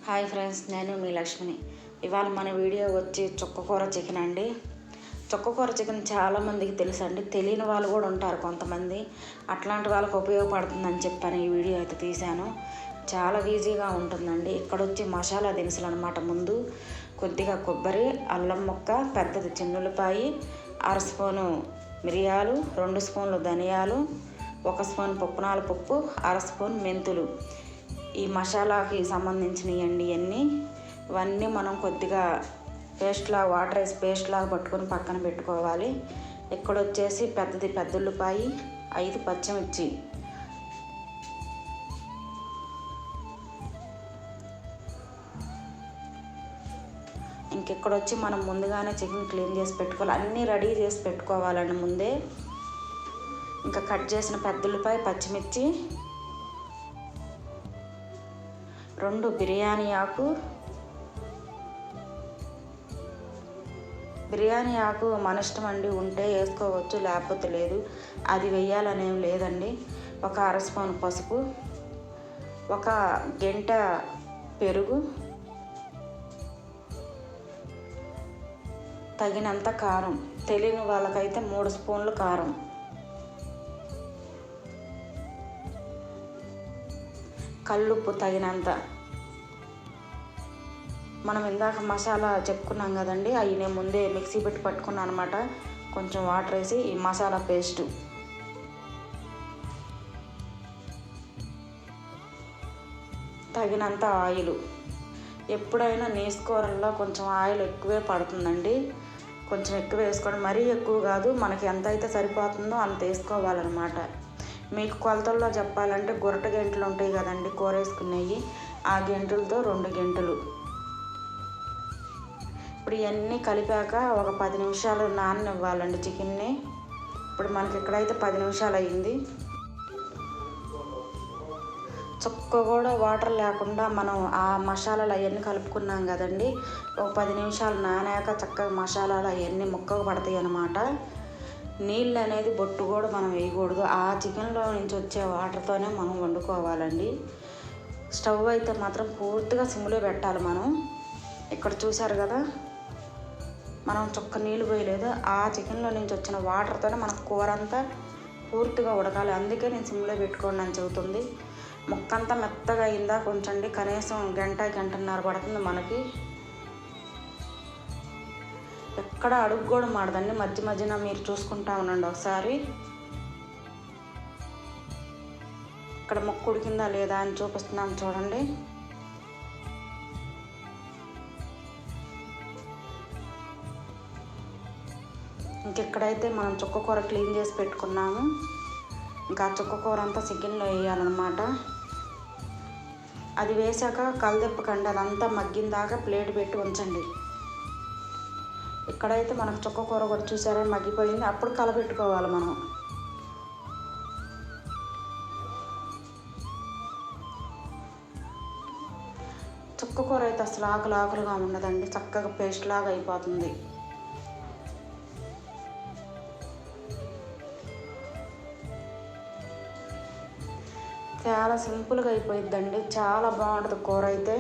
Hi friends, నేను మీ లక్ష్మిని. ఇవాళ మన వీడియో వచ్చి చుక్కకూర చికెన్ అండి. చుక్కకూర చికెన్ చాలామందికి తెలుసు అండి, తెలియని వాళ్ళు కూడా ఉంటారు కొంతమంది. అట్లాంటి వాళ్ళకి ఉపయోగపడుతుందని చెప్పాను ఈ వీడియో అయితే తీశాను. చాలా ఈజీగా ఉంటుందండి. ఇక్కడ వచ్చి మసాలా దినుసులు అనమాట. ముందు కొద్దిగా కొబ్బరి, అల్లం ముక్క, పెద్దది చిన్నులపాయి, 1/2 స్పూను మిరియాలు, 2 స్పూన్లు ధనియాలు, 1 స్పూన్ పుట్నాల పప్పు, 1/2 స్పూన్ మెంతులు. ఈ మసాలాకి సంబంధించినవి ఇవన్నీ మనం కొద్దిగా వాటర్ వేసి పేస్ట్ లాగా పట్టుకొని పక్కన పెట్టుకోవాలి. ఇక్కడ వచ్చేసి పెద్ద ఉల్లిపాయ, 5 పచ్చిమిర్చి, ఇంకెక్కడ వచ్చి మనం ముందుగానే చికెన్ క్లీన్ చేసి పెట్టుకోవాలి. అన్నీ రెడీ చేసి పెట్టుకోవాలండి ముందే. ఇంకా కట్ చేసిన పెద్ద ఉల్లిపాయ, పచ్చిమిర్చి, 2 బిర్యానీ ఆకు మన ఇష్టం అండి, ఉంటే వేసుకోవచ్చు లేకపోతే లేదు. అది వేయాలనేం లేదండి. 1/2 స్పూన్ పసుపు, 1 గంట పెరుగు, తగినంత కారం, తెలియని వాళ్ళకైతే 3 స్పూన్లు కారం, కల్లుప్పు తగినంత. మనం ఇందాక మసాలా చెప్పుకున్నాం కదండి, అవి నేను ముందే మిక్సీ పెట్టి పట్టుకున్నాను అనమాట. కొంచెం వాటర్ వేసి ఈ మసాలా పేస్టు, తగినంత ఆయిల్. ఎప్పుడైనా నీసు కూరల్లో కొంచెం ఆయిల్ ఎక్కువే పడుతుందండి, కొంచెం ఎక్కువ వేసుకోండి. మరీ ఎక్కువ కాదు, మనకి ఎంత అయితే సరిపోతుందో అంత వేసుకోవాలన్నమాట. మీకు కొలతల్లో చెప్పాలంటే గొరట గంటలు ఉంటాయి కదండి కూర వేసుకునేవి, ఆ గంటలతో 2 గంటలు. ఇప్పుడు ఇవన్నీ కలిపాక ఒక 10 నిమిషాలు నాననివ్వాలండి చికెన్ని. ఇప్పుడు మనకి ఇక్కడైతే 10 నిమిషాలు అయ్యింది. చుక్క కూడా వాటర్ లేకుండా మనం ఆ మసాలాలు అవన్నీ కలుపుకున్నాం కదండి. ఒక 10 నిమిషాలు నానాక చక్కగా మసాలాలు అవన్నీ ముక్కకు పడతాయి అన్నమాట. నీళ్ళు అనేది బొట్టు కూడా మనం వేయకూడదు. ఆ చికెన్లో నుంచి వచ్చే వాటర్తోనే మనం వండుకోవాలండి. స్టవ్ అయితే మాత్రం పూర్తిగా సిమ్లో పెట్టాలి మనం. ఇక్కడ చూసారు కదా, మనం చుక్క నీళ్ళు పోయలేదు. ఆ చికెన్లో నుంచి వచ్చిన వాటర్తోనే మన కూర అంతా పూర్తిగా ఉడకాలి. అందుకే నేను సిమ్లో పెట్టుకోండి అని చెబుతుంది. ముక్కంతా మెత్తగా అయిందా కొంచెండి, కనీసం గంటన్నర పడుతుంది మనకి. ఎక్కడ అడుగు కూడా మాడదండి, మధ్యన మీరు చూసుకుంటా ఉండండి ఒకసారి. ఇక్కడ ముక్క ఉడికిందా లేదా అని చూపిస్తున్నాను చూడండి. ఇంకెక్కడైతే మనం చుక్కకూర క్లీన్ చేసి పెట్టుకున్నాము. ఇంకా చుక్కకూర అంతా చికెన్లో వేయాలన్నమాట. అది వేసాక కలదిప్పకండి, అదంతా మగ్గిన దాకా ప్లేట్ పెట్టి ఉంచండి. ఇక్కడైతే మనకు చుక్కకూర కూడా చూసారా మగ్గిపోయింది. అప్పుడు కలపెట్టుకోవాలి మనం. చుక్కకూర అయితే అసలు ఆకులుగా ఉండదండి, చక్కగా పేస్ట్ లాగా అయిపోతుంది. చాలా సింపుల్గా అయిపోయిద్దండి, చాలా బాగుంటుంది కూర అయితే.